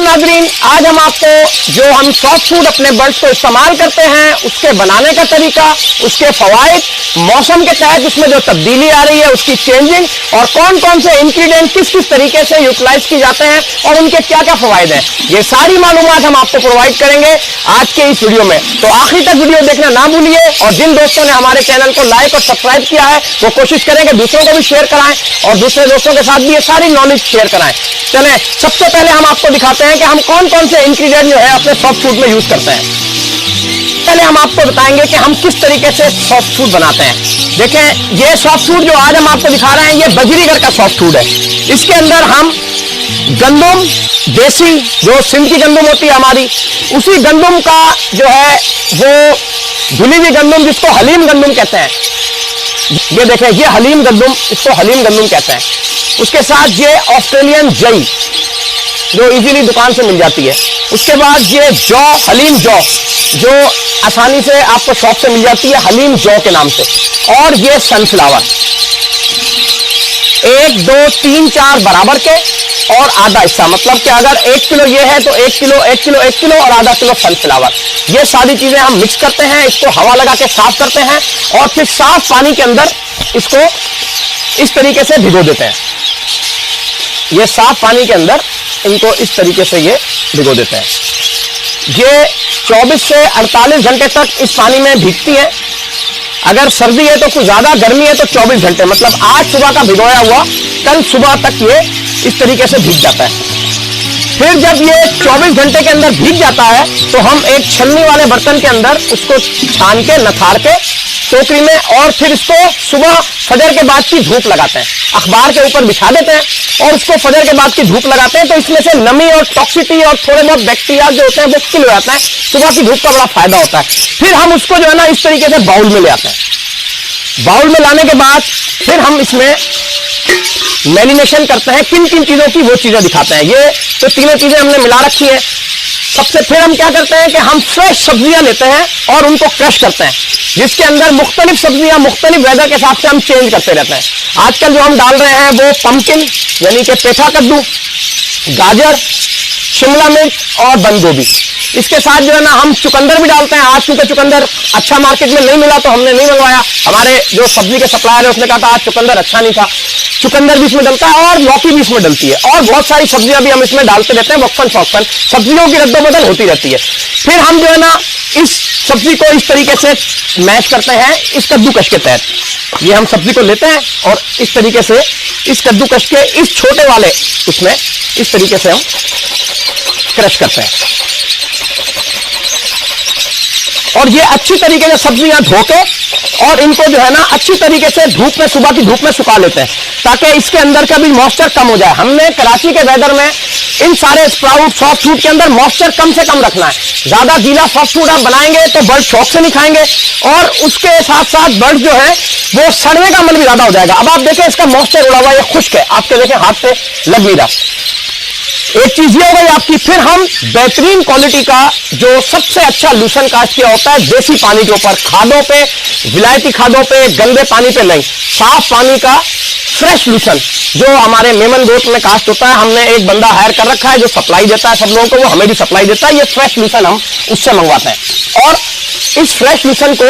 नाजरीन, आज हम आपको जो हम सॉफ्ट फूड अपने बर्ड्स को इस्तेमाल करते हैं उसके बनाने का तरीका, उसके फवाइद, मौसम के तहत उसमें जो तब्दीली आ रही है उसकी चेंजिंग और कौन कौन से इंग्रेडिएंट किस किस तरीके से यूटिलाइज की जाते हैं और उनके क्या क्या फवाइद हैं, ये सारी मालूमात हम आपको प्रोवाइड करेंगे आज के इस वीडियो में। तो आखिर तक वीडियो देखना ना भूलिए और जिन दोस्तों ने हमारे चैनल को लाइक और सब्सक्राइब किया है वो कोशिश करें कि दूसरों को भी शेयर कराएं और दूसरे दोस्तों के साथ भी ये सारी नॉलेज शेयर कराएं। चलें, सबसे पहले हम आपको दिखाते हैं कि हम कौन कौन से इंग्रेडिएंट जो है अपने सॉफ्ट फूड में यूज करते हैं। पहले हम आपको बताएंगे कि हम किस तरीके से सॉफ्ट फूड बनाते हैं। देखें, ये सॉफ्ट फूड जो आज हम आपको दिखा रहे हैं ये बजरीगर का सॉफ्ट फूड है। इसके अंदर हम गंदम, देसी जो सिंध की गंदम होती है हमारी, उसी गंदम का जो है वो धुली हुई गंदम जिसको हलीम गंदम कहते हैं, ये देखें ये हलीम गंदम, इसको हलीम गंदम कहते हैं। उसके साथ ये ऑस्ट्रेलियन जई जो इजीली दुकान से मिल जाती है। उसके बाद ये जौ, हलीम जौ जो आसानी से आपको शॉप से मिल जाती है हलीम जौ के नाम से। और ये सनफ्लावर 1, 2, 3, 4 बराबर के और आधा हिस्सा, मतलब कि अगर 1 किलो ये है तो 1 किलो 1 किलो 1 किलो और आधा किलो सनफ्लावर। ये सारी चीजें हम मिक्स करते हैं, इसको हवा लगा के साफ करते हैं और फिर साफ पानी के अंदर इसको इस तरीके से भिगो देते हैं। ये साफ पानी के अंदर इनको इस तरीके से ये भिगो देते हैं। ये 24 से 48 घंटे तक इस पानी में भीगती है। अगर सर्दी है तो कुछ ज्यादा, गर्मी है तो 24 घंटे, मतलब आज सुबह का भिगोया हुआ कल सुबह तक ये इस तरीके से भीग जाता है। फिर जब ये 24 घंटे के अंदर भीग जाता है तो हम एक छन्नी वाले बर्तन के अंदर उसको छान के नथार के टोकरी में और फिर इसको सुबह फजर के बाद की धूप लगाते हैं, अखबार के ऊपर बिछा देते हैं और उसको फजर के बाद की धूप लगाते हैं। तो इसमें से नमी और टॉक्सिटी और थोड़े बहुत बैक्टीरिया जो होते हैं वो किल हो जाता है। सुबह की धूप का बड़ा फायदा होता है। फिर हम उसको जो है ना इस तरीके से बाउल में ले आते हैं। बाउल में लाने के बाद फिर हम इसमें मैरिनेशन करते हैं। किन किन चीजों की वो चीजें दिखाते हैं। ये तो तीनों चीजें हमने मिला रखी है। सबसे फिर हम क्या करते हैं कि हम फ्रेश सब्जियां लेते हैं और उनको क्रश करते हैं, जिसके अंदर मुख्तलिफ सब्जियां मुख्तलिफ वेदर के हिसाब से हम चेंज करते रहते हैं। आजकल जो हम डाल रहे हैं वो पंपकिन यानी कि पेठा कद्दू, गाजर, शिमला मिर्च और बंद गोभी। इसके साथ जो है ना हम चुकंदर भी डालते हैं। आज क्योंकि चुकंदर अच्छा मार्केट में नहीं मिला तो हमने नहीं मंगवाया। हमारे जो सब्जी के सप्लायर है उसने कहा था आज चुकंदर अच्छा नहीं था। चुकंदर भी इसमें डलता है और लौकी भी इसमें डलती है और बहुत सारी सब्जियां भी हम इसमें डालते रहते हैं। वक्फन फौक्फन सब्जियों की रद्दोबदल होती रहती है। फिर हम जो है ना इस सब्जी को इस तरीके से मैश करते हैं इस कद्दूकश के तहत। ये हम सब्जी को लेते हैं और इस तरीके से इस कद्दूकश के इस छोटे वाले उसमें इस तरीके से हम क्रश करते हैं और ये अच्छी तरीके से सब्जियां धो के और इनको जो है ना अच्छी तरीके से धूप में, सुबह की धूप में सुखा लेते हैं ताकि इसके अंदर का भी मॉइस्चर कम हो जाए। हमने कराची के वेदर में इन सारे स्प्राउट सॉफ्ट फूड के अंदर मॉइस्चर कम से कम रखना है। ज्यादा गीला सॉफ्ट फूड आप बनाएंगे तो बर्ड शौक से नहीं खाएंगे और उसके साथ साथ बर्ड जो है वो सड़ने का मन भी ज्यादा हो जाएगा। अब आप देखें इसका मॉइस्चर उड़ा हुआ, ये खुश्क है, आपके देखें हाथ पे लग नहीं रहा। एक चीज ये हो गई आपकी। फिर हम बेहतरीन क्वालिटी का जो सबसे अच्छा लूसन कास्ट किया होता है देसी पानी के ऊपर, खादों पे, विलायती खादों पे, गंदे पानी पे नहीं, साफ पानी का फ्रेश लूसन जो हमारे मेमन गोट में कास्ट होता है। हमने एक बंदा हायर कर रखा है जो सप्लाई देता है सब लोगों को, वो हमें भी सप्लाई देता है। ये फ्रेश लूसन हम उससे मंगवाते हैं और इस फ्रेश लूसन को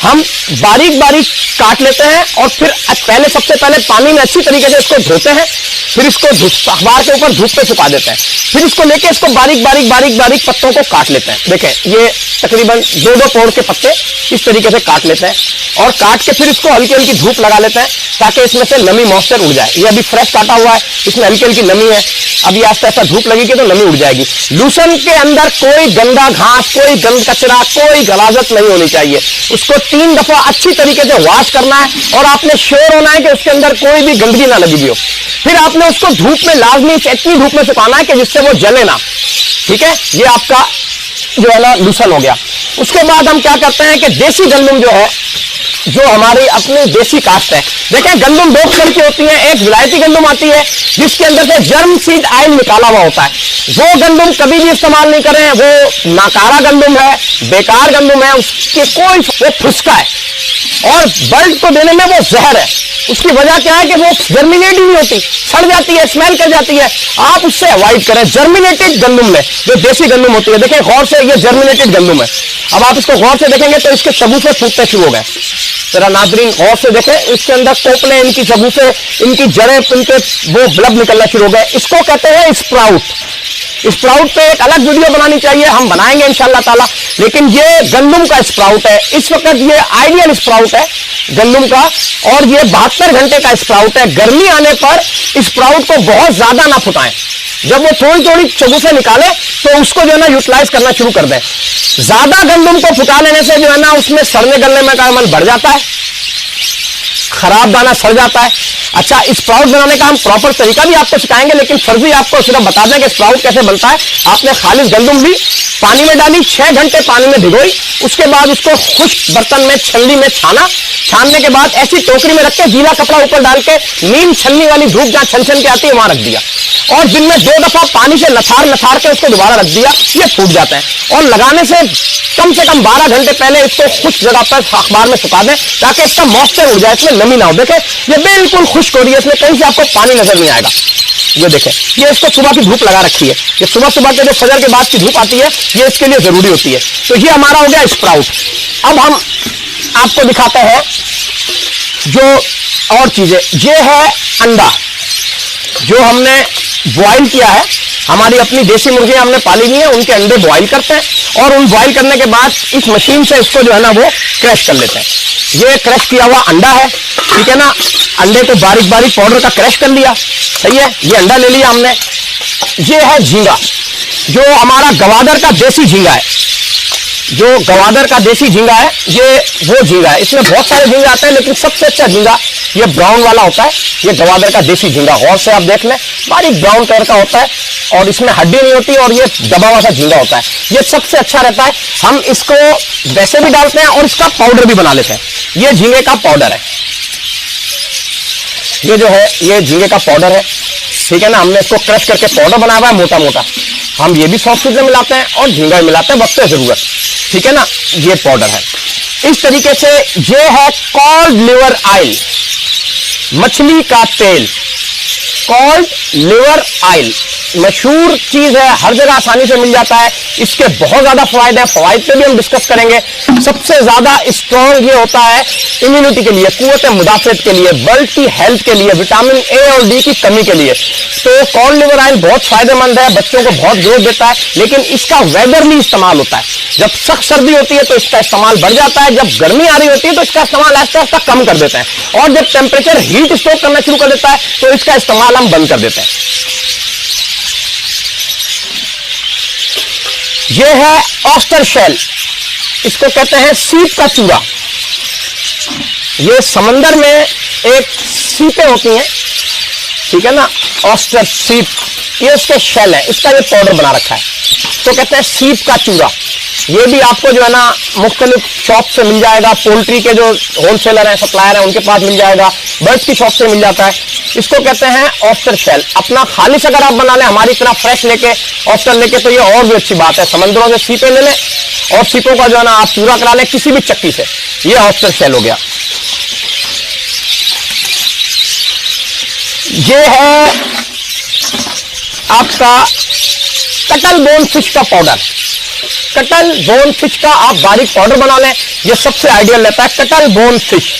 हम बारीक बारीक काट लेते हैं और फिर पहले सबसे पहले पानी में अच्छी तरीके से इसको धोते हैं, फिर इसको अखबार के ऊपर धूप पे सुखा देते हैं, फिर इसको लेके इसको बारीक बारीक बारीक बारीक पत्तों को काट लेते हैं। देखें ये तकरीबन 2-2 पौड़ के पत्ते इस तरीके से काट लेते हैं और काट के फिर इसको हल्की हल्की धूप लगा लेते हैं ताकि इसमें से नमी मॉइस्चर उड़ जाए। ये अभी फ्रेश काटा हुआ है, इसमें हल्की हल्की नमी है, अभी आस्ते आस्ते धूप लगेगी तो नमी उड़ जाएगी। लूसन के अंदर कोई गंदा घास, कोई गंद कचरा, कोई गलाजत नहीं होनी चाहिए। उसको 3 दफा अच्छी तरीके से वॉश करना है और आपने श्योर होना है कि उसके अंदर कोई भी गंदगी ना लगी हुई हो। फिर आपने उसको धूप में लाजमी इतनी धूप में सुखाना है कि जिससे वो जले ना। ठीक है, ये आपका जो है ना लूसन हो गया। उसके बाद हम क्या करते हैं कि देसी गंदम जो है, जो हमारी अपनी देसी कास्ट है, देखें गंदम 2 किस्म की होती है। एक विलायती गंदम आती है जिसके अंदर से जर्म सीड ऑयल निकाला हुआ होता है। वो गंदम कभी भी इस्तेमाल नहीं करें, वो नाकारा गंदम है, बेकार गंदम है, उसके कोई वो फुसका है और बर्ड को देने में वो जहर है। उसकी वजह क्या है कि वो जर्मिनेट ही नहीं होती, सड़ जाती है, स्मेल कर जाती है। आप उससे अवॉइड करें। जर्मिनेटेड गंदुम में जो देसी गंदुम होती है, देखिए गौर से, ये जर्मिनेटेड गंदुम है। अब आप इसको गौर से देखेंगे तो इसके शगुफे फूटने शुरू हो गए। जरा नाज़रीन गौर से देखें, इसके अंदर टोपले, इनकी शगुफे, इनकी जड़ें, इनके वो ब्लब निकलना शुरू हो गए। इसको कहते हैं स्प्राउट। स्प्राउट पे एक अलग वीडियो बनानी चाहिए, हम बनाएंगे इंशाल्लाह ताला। लेकिन ये गंदुम का स्प्राउट है, इस वक्त ये आइडियल स्प्राउट है गंदुम का, और ये 72 घंटे का स्प्राउट है। गर्मी आने पर स्प्राउट को बहुत ज्यादा ना फुटाएं, जब वो थोड़ी थोड़ी चबूसे निकाले तो उसको जो है ना यूटिलाइज करना शुरू कर दें। ज्यादा गंदुम को फुटा लेने से जो है ना उसमें सड़ने गलने में का अमल बढ़ जाता है, खराब दाना सड़ जाता है। अच्छा, स्प्राउट बनाने का हम प्रॉपर तरीका भी आपको सिखाएंगे, लेकिन फर्जी आपको सिर्फ बता दें कि स्प्राउट कैसे बनता है। आपने खालिश गंदुम ली, पानी में डाली, 6 घंटे पानी में भिगोई, उसके बाद उसको खुश्क बर्तन में, छलनी में छाना। छानने के बाद ऐसी टोकरी में रख के गीला कपड़ा ऊपर डाल के नीम छलनी वाली धूप जहां छन छन के आती है वहां रख दिया, और दिन में 2 दफा पानी से नथार नथार के उसको दोबारा रख दिया। ये फूट जाते हैं। और लगाने से कम 12 घंटे पहले इसको खुश्क जगह पर अखबार में सुखा दें, ताकि इसका मॉइस्चर उड़ जाए, इसमें नमी ना हो। देखें ये बिल्कुल खुश्क हो रही है, इसमें कहीं से आपको पानी नजर नहीं आएगा। ये देखें, ये इसको सुबह की धूप लगा रखी है। ये सुबह सुबह के जो फजर के बाद की धूप आती है, ये इसके लिए जरूरी होती है। तो ये हमारा हो गया स्प्राउट। अब हम आपको दिखाते हैं जो और चीजें। ये है अंडा, जो हमने बॉइल किया है। हमारी अपनी देसी मुर्गियां हमने पाली हुई है, उनके अंडे बॉइल करते हैं, और उन बॉइल करने के बाद इस मशीन से इसको जो है ना वो क्रश कर लेते हैं। ये क्रश किया हुआ अंडा है, ठीक है ना। अंडे को बारीक बारीक पाउडर का क्रश कर लिया, सही है। ये अंडा ले लिया हमने। ये है झींगा, जो हमारा गवादर का देसी झींगा है। जो गवादर का देसी झींगा है, ये वो झींगा है। इसमें बहुत सारे झींगे आते हैं, लेकिन सबसे अच्छा झींगा ये ब्राउन वाला होता है। ये गवादर का देसी झींगा, गौर से आप देख लें, बारीक ब्राउन कलर का होता है, और इसमें हड्डी नहीं होती, और ये दबा हुआ सा झींगा होता है। ये सबसे अच्छा रहता है। हम इसको वैसे भी डालते हैं और इसका पाउडर भी बना लेते हैं। ये झींगे का पाउडर है, ये जो है ये झींगे का पाउडर है, ठीक है ना। हमने इसको क्रश करके पाउडर बनाया हुआ है मोटा मोटा। हम ये भी सॉफ्ट फूड में मिलाते हैं और झींगा भी मिलाते हैं वक्त जरूरत, ठीक है ना। ये पाउडर है। इस तरीके से ये है कॉल्ड लिवर ऑयल, मछली का तेल। कॉल्ड लिवर ऑयल मशहूर चीज है, हर जगह आसानी से मिल जाता है। इसके बहुत ज्यादा फायदे हैं, फायदे पे भी हम डिस्कस करेंगे। सबसे ज्यादा स्ट्रॉन्ग ये होता है इम्यूनिटी के लिए, कुव्वत मुदाफियत के लिए, ब्लड की हेल्थ के लिए, विटामिन ए और डी की कमी के लिए। तो कॉल्ड लिवर ऑयल बहुत फायदेमंद है, बच्चों को बहुत ग्रोथ देता है, लेकिन इसका वेदरली इस्तेमाल होता है। जब सख्त सर्दी होती है तो इसका इस्तेमाल बढ़ जाता है, जब गर्मी आ रही होती है तो इसका इस्तेमाल आस्ता आस्ता कम कर देते हैं, और जब टेम्परेचर हीट स्टोक करना शुरू कर देता है तो इसका इस्तेमाल हम बंद कर देते हैं। यह है ऑस्टर शेल, इसको कहते हैं सीप का चूरा। ये समंदर में एक सीपें होती हैं, ठीक है ना, ऑस्टर सीप, ये उसके शेल है। इसका ये पाउडर बना रखा है, तो कहते हैं सीप का चूरा। ये भी आपको जो है ना मुख्तलिफ शॉप से मिल जाएगा। पोल्ट्री के जो होलसेलर हैं, सप्लायर हैं, उनके पास मिल जाएगा। बर्ड्स की शॉप से मिल जाता है। इसको कहते हैं ऑस्टर शेल। अपना खालिश अगर आप बना लें हमारी तरह फ्रेश लेके, ऑस्टर लेके, तो ये और भी अच्छी बात है। समंदरों से सीपें ले लें और सीपों का जो है ना आप चूरा करा लें किसी भी चक्की से। ये ऑस्टर शेल हो गया। ये है आपका कटल बोन फिश का पाउडर। कटल बोन फिश का आप बारीक पाउडर बना लें, ये सबसे आइडियल रहता है। कटल बोन फिश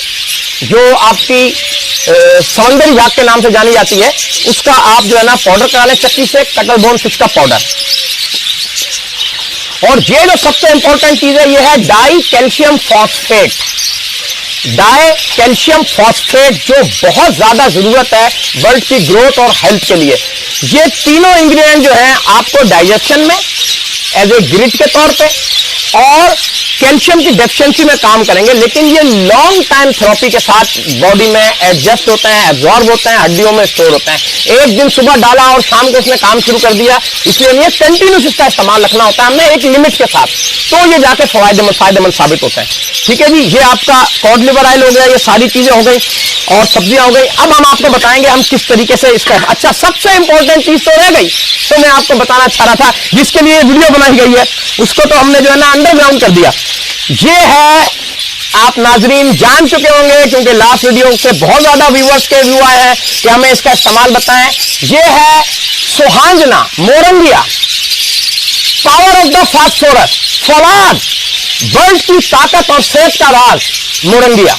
जो आपकी समुद्री घाट के नाम से जानी जाती है, उसका आप जो है ना पाउडर करा लें चक्की से, कटल बोन फिश का पाउडर। और ये जो सबसे इंपॉर्टेंट चीज है, ये है die calcium phosphate. Die calcium phosphate जो बहुत ज्यादा जरूरत है बर्ड की ग्रोथ और हेल्थ के लिए। ये तीनों इंग्रेडिएंट जो है आपको डाइजेशन में एज ए ग्रिड के तौर पे और कैल्शियम की डेफिशिएंसी में काम करेंगे, लेकिन ये लॉन्ग टाइम थेरेपी के साथ बॉडी में एडजस्ट होते हैं, एब्जॉर्ब होते हैं, हड्डियों में स्टोर होते हैं। एक दिन सुबह डाला और शाम को उसने काम शुरू कर दिया, इसलिए ये कंटिन्यूस इसका इस्तेमाल रखना होता है हमने एक लिमिट के साथ, तो ये जाके फायदेमंद साबित होता है। ठीक है जी, ये आपका कॉड लिवर ऑयल हो गया, ये सारी चीजें हो गई और सब्जियां हो गई। अब हम आपको बताएंगे हम किस तरीके से इसका। अच्छा, सबसे इंपॉर्टेंट चीज तो रह गई, तो मैं आपको बताना चाह रहा था, जिसके लिए वीडियो बनाई गई है उसको तो हमने जो है ना अंडरग्राउंड कर दिया। ये है आप नाजरीन जान चुके होंगे, क्योंकि लास्ट वीडियो से बहुत ज्यादा व्यूअर्स के व्यू आए हैं कि हमें इसका इस्तेमाल बताएं। ये है सोहांजना moringa, power of the phosphorus, फौलाद, ब्लड की ताकत और सेहत का राज मोरंगिया,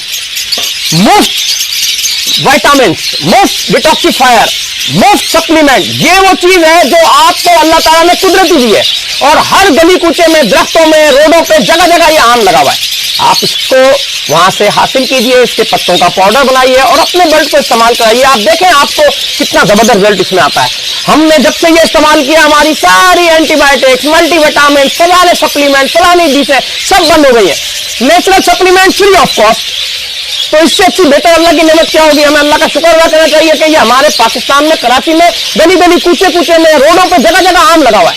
मुफ्त विटामिन, मुफ्त डिटॉक्सिफायर, मुफ्त सप्लीमेंट। ये वो चीज है जो आपको अल्लाह ताला ने कुदरती दी है, और हर गली कूचे में, दरख्तों में, रोडों पे, जगह जगह ये आम लगा हुआ है। आप इसको वहां से हासिल कीजिए, इसके पत्तों का पाउडर बनाइए और अपने ब्लड को इस्तेमाल कराइए। आप देखें आपको कितना जबरदस्त रिजल्ट इसमें आता है। हमने जब से ये इस्तेमाल किया, हमारी सारी एंटीबायोटिक्स, मल्टीविटामिन, फलाने सप्लीमेंट, फलानी चीजें सब बंद हो गई है। Natural supplement free of cost. तो इससे अच्छी बेहतर अल्लाह की नेमत क्या होगी। हमें अल्लाह का शुक्र अदा करना चाहिए कि ये हमारे पाकिस्तान में, कराची में, गली गली, कूचे कूचे में, रोडों पर जगह जगह आम लगा हुआ है।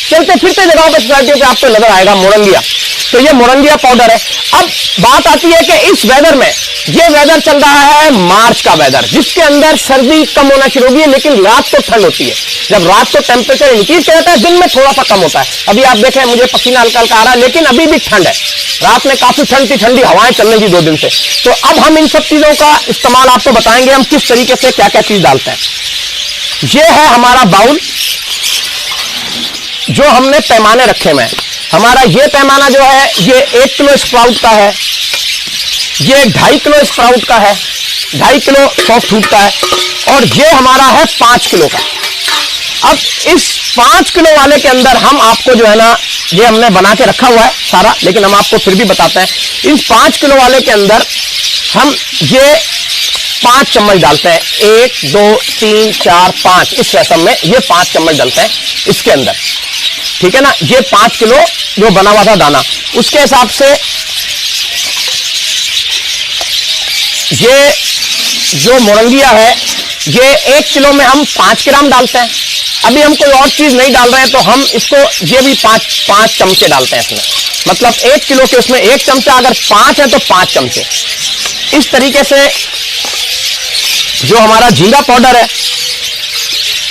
चलते फिरते जगहों पर, सोसाइटियों पे आपको नजर आएगा मोरंगिया। तो ये मोरंगिया पाउडर है। अब बात आती है कि इस वेदर में, ये वेदर चल रहा है मार्च का वेदर, जिसके अंदर सर्दी कम होना शुरू होगी, लेकिन रात को ठंड होती है। जब रात को टेम्परेचर इंक्रीज रहता है, दिन में थोड़ा सा कम होता है। अभी आप देखें मुझे पसीना हल्का हल्का आ रहा है, लेकिन अभी भी ठंड है। रात में काफी ठंड थी, ठंडी हवाएं चल रही थी 2 दिन से। तो अब हम इन सब चीजों का इस्तेमाल आपको बताएंगे, हम किस तरीके से क्या क्या चीज डालते हैं। ये है हमारा बाउल, जो हमने पैमाने रखे हुए हैं। हमारा ये पैमाना जो है, ये 1 किलो स्प्राउट का है, ये 2.5 किलो स्प्राउट का है, 2.5 किलो सॉफ्ट फ्रूट का है, और ये हमारा है 5 किलो का। अब इस 5 किलो वाले के अंदर हम आपको जो है ना, ये हमने बना के रखा हुआ है सारा, लेकिन हम आपको फिर भी बताते हैं। इस 5 किलो वाले के अंदर हम ये 5 चम्मच डालते हैं। 1 2 3 4 5, इस रसम में ये 5 चम्मच डालते हैं इसके अंदर, ठीक है ना। ये 5 किलो जो बना हुआ था दाना, उसके हिसाब से ये जो मोरंगिया है, ये 1 किलो में हम 5 ग्राम डालते हैं। अभी हम कोई और चीज नहीं डाल रहे हैं, तो हम इसको ये भी 5 चमचे डालते हैं इसमें। मतलब 1 किलो के उसमें 1 चमचा, अगर 5 है तो 5 चमचे। इस तरीके से जो हमारा जीरा पाउडर है,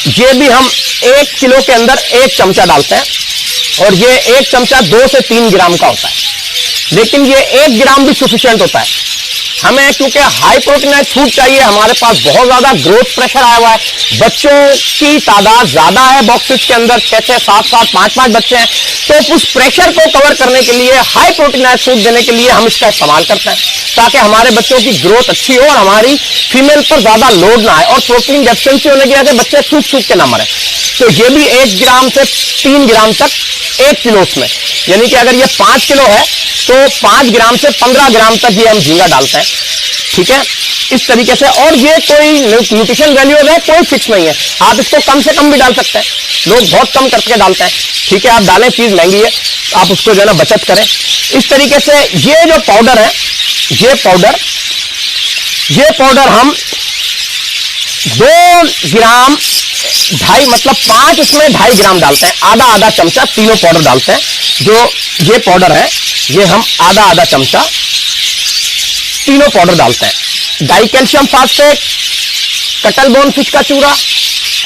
ये भी हम 1 किलो के अंदर 1 चमचा डालते हैं, और ये 1 चमचा 2 से 3 ग्राम का होता है, लेकिन ये 1 ग्राम भी सफिशिएंट होता है हमें, क्योंकि हाई प्रोटीनाइज फूड चाहिए। हमारे पास बहुत ज्यादा ग्रोथ प्रेशर आया हुआ है, बच्चों की तादाद ज्यादा है बॉक्सेस के अंदर, 6-6, 7-7, 5-5 बच्चे हैं। तो उस प्रेशर को कवर करने के लिए, हाई प्रोटीनाइज फूड देने के लिए हम इसका इस्तेमाल करते हैं, ताकि हमारे बच्चों की ग्रोथ अच्छी हो और हमारी फीमेल पर ज्यादा लोड ना आए, और प्रोटीन डेफिशिएंसी होने की वजह से बच्चे सूख के ना मरे। तो ये भी 1 ग्राम से 3 ग्राम तक 1 किलो में, यानी कि अगर ये 5 किलो है तो 5 ग्राम से 15 ग्राम तक ये हम झींगा डालते हैं, ठीक है, इस तरीके से। और ये कोई न्यूट्रिशन वैल्यूज है, कोई फिक्स नहीं है, आप इसको कम से कम भी डाल सकते हैं। लोग बहुत कम करके डालते हैं, ठीक है, आप डालें, चीज महंगी है, आप उसको जो है ना बचत करें। इस तरीके से ये जो पाउडर है, ये पाउडर हम 2 ग्राम 2.5, मतलब 5, इसमें 2.5 ग्राम डालते हैं, आधा चमचा तीनों पाउडर डालते हैं। जो ये पाउडर है, ये हम आधा चमचा तीनों पाउडर डालते हैं। डाई कैल्शियम फास्फेट, कटल बोन फिश का चूरा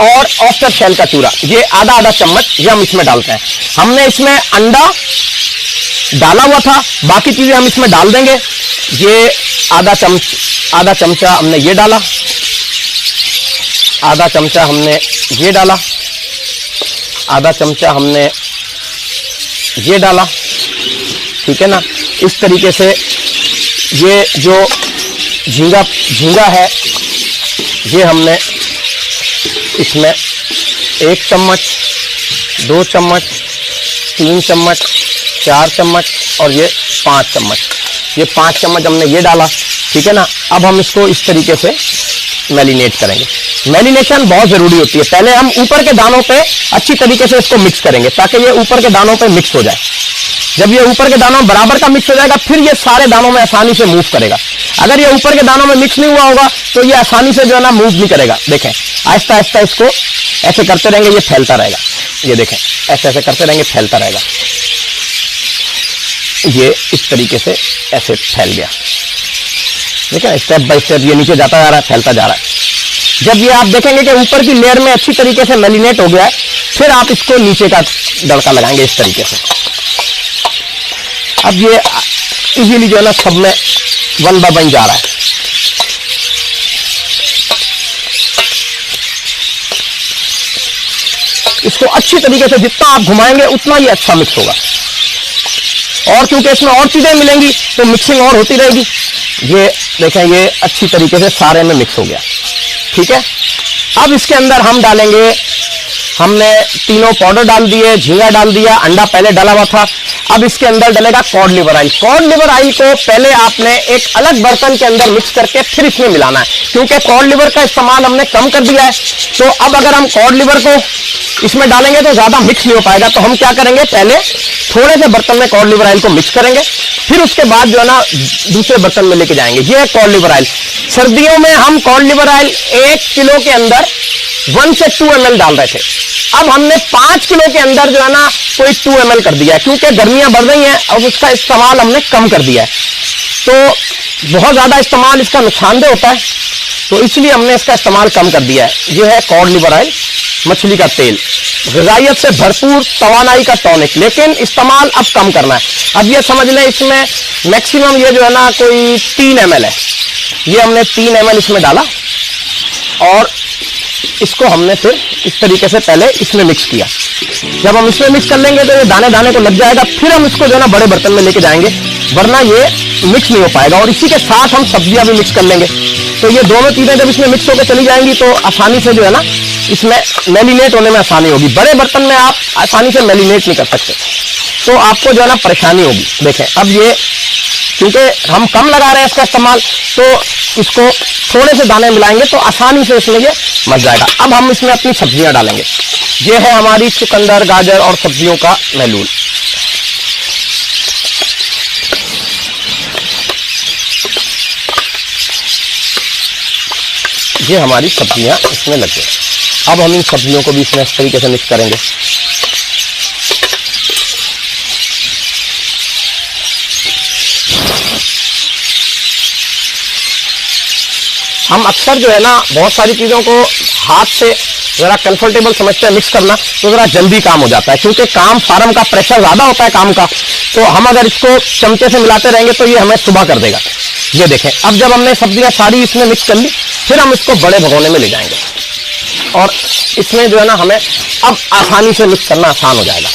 और ऑस्टर शेल का चूरा, ये आधा चम्मच ये हम इसमें डालते हैं। हमने इसमें अंडा डाला हुआ था, बाकी चीजें हम इसमें डाल देंगे। ये आधा चमचा हमने ये डाला, आधा चमचा हमने ये डाला, आधा चमचा हमने ये डाला, ठीक है ना। इस तरीके से ये जो झींगा है, ये हमने इसमें 1 चम्मच, 2 चम्मच, 3 चम्मच, 4 चम्मच और ये 5 चम्मच, ये 5 चम्मच हमने ये डाला, ठीक है ना। अब हम इसको इस तरीके से मैरिनेट करेंगे। मैरिनेशन बहुत जरूरी होती है। पहले हम ऊपर के दानों पे अच्छी तरीके से इसको मिक्स करेंगे, ताकि ये ऊपर के दानों पे मिक्स हो जाए। जब ये ऊपर के दानों में बराबर का मिक्स हो जाएगा, फिर ये सारे दानों में आसानी से मूव करेगा। अगर ये ऊपर के दानों में मिक्स नहीं हुआ होगा तो ये आसानी से जो है ना मूव नहीं करेगा। देखें, आहिस्ता आहिस्ता इसको ऐसे करते रहेंगे, ये फैलता रहेगा। ये देखें, ऐसे ऐसे करते रहेंगे, फैलता रहेगा। ये इस तरीके से ऐसे फैल गया, देखिए स्टेप बाय स्टेप ये नीचे जाता जा रहा है, फैलता जा रहा है। जब ये आप देखेंगे कि ऊपर की लेयर में अच्छी तरीके से मैरिनेट हो गया है, फिर आप इसको नीचे का तड़का लगाएंगे इस तरीके से। अब ये इजीली जो है ना सब में 1 बाय 1 जा रहा है। इसको अच्छी तरीके से जितना आप घुमाएंगे उतना ही अच्छा मिक्स होगा। और क्योंकि इसमें और चीजें मिलेंगी तो मिक्सिंग और होती रहेगी। ये देखें, ये अच्छी तरीके से सारे में मिक्स हो गया। ठीक है, अब इसके अंदर हम डालेंगे, हमने तीनों पाउडर डाल दिए, झींगा डाल दिया, अंडा पहले डाला हुआ था। अब इसके अंदर डलेगा cod liver oil. Cod liver oil को पहले आपने एक अलग बर्तन के अंदर मिक्स करके फिर इसमें मिलाना है, क्योंकि कॉड लिवर का इस्तेमाल हमने कम कर दिया है। तो अब अगर हम कॉड लिवर को इसमें डालेंगे तो ज्यादा मिक्स नहीं हो पाएगा। तो हम क्या करेंगे, पहले थोड़े से बर्तन में कॉड लिवर ऑयल को मिक्स करेंगे, फिर उसके बाद जो है ना दूसरे बर्तन में लेके जाएंगे। ये है कॉड लिवर ऑयल। सर्दियों में हम कॉड लिवर ऑयल 1 किलो के अंदर 1 से 2 ml डाल रहे थे। अब हमने 5 किलो के अंदर जो है ना कोई 2 ml कर दिया है, क्योंकि गर्मियां बढ़ रही हैं और उसका इस्तेमाल हमने कम कर दिया है। तो बहुत ज्यादा इस्तेमाल इसका नुकसानदेह होता है, तो इसलिए हमने इसका इस्तेमाल कम कर दिया है। ये है कॉड लिवर ऑयल, मछली का तेल, ग़िज़ाइयत से भरपूर, तवानाई का टॉनिक, लेकिन इस्तेमाल अब कम करना है। अब ये समझ लें इसमें मैक्सिमम ये जो है ना कोई 3 ml है। ये हमने 3 ml इसमें डाला और इसको हमने फिर इस तरीके से पहले इसमें मिक्स किया। जब हम इसमें मिक्स कर लेंगे तो ये दाने दाने को लग जाएगा, फिर हम इसको जो है ना बड़े बर्तन में लेके जाएंगे, वरना ये मिक्स नहीं हो पाएगा। और इसी के साथ हम सब्जियां भी मिक्स कर लेंगे। तो ये दोनों चीजें जब इसमें मिक्स होकर चली जाएंगी तो आसानी से जो है ना इसमें मैरिनेट होने में आसानी होगी। बड़े बर्तन में आप आसानी से मैरिनेट नहीं कर सकते, तो आपको जो है ना परेशानी होगी। देखें, अब ये क्योंकि हम कम लगा रहे हैं इसका इस्तेमाल, तो इसको थोड़े से दाने मिलाएंगे तो आसानी से इसमें ये मच जाएगा। अब हम इसमें अपनी सब्जियां डालेंगे। ये है हमारी चुकंदर, गाजर और सब्जियों का महलूल। ये हमारी सब्जियां इसमें लग गई। अब हम इन सब्जियों को भी इसमें इस तरीके से मिक्स करेंगे। हम अक्सर जो है ना बहुत सारी चीजों को हाथ से जरा कंफर्टेबल समझते हैं मिक्स करना, तो जरा जल्दी काम हो जाता है, क्योंकि काम फार्म का प्रेशर ज्यादा होता है काम का। तो हम अगर इसको चमचे से मिलाते रहेंगे तो ये हमें सुबह कर देगा। ये देखें, अब जब हमने सब्जियां सारी इसमें मिक्स कर ली, फिर हम इसको बड़े भगोने में ले जाएंगे और इसमें जो है ना हमें अब आसानी से मिक्स करना आसान हो जाएगा।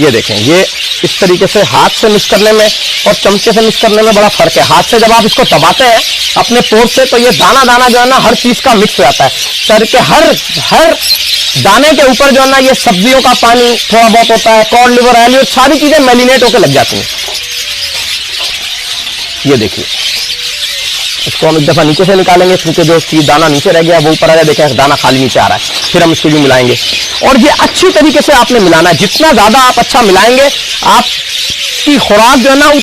ये देखें, ये इस तरीके से हाथ से मिक्स करने में और चमचे से मिक्स करने में बड़ा फर्क है। हाथ से जब आप इसको दबाते हैं अपने पोर से, तो ये दाना दाना जो है ना हर चीज का मिक्स हो जाता है। सर के हर दाने के ऊपर जो है ना ये सब्जियों का पानी थोड़ा बहुत होता है, कॉड लिवर ऑयल, ये सारी चीजें मैरिनेट होकर लग जाती हैं। ये देखिए, इसको हम एक दफा नीचे से निकालेंगे, क्योंकि जो चीज दाना नीचे रह गया वो ऊपर आ जाए। देखें, दाना खाली नीचे आ रहा है। फिर हम इसको भी मिलाएंगे और ये अच्छी तरीके से आपने मिलाना है। जितना ज्यादा आप अच्छा मिलाएंगे, आपकी खुराक जो है ना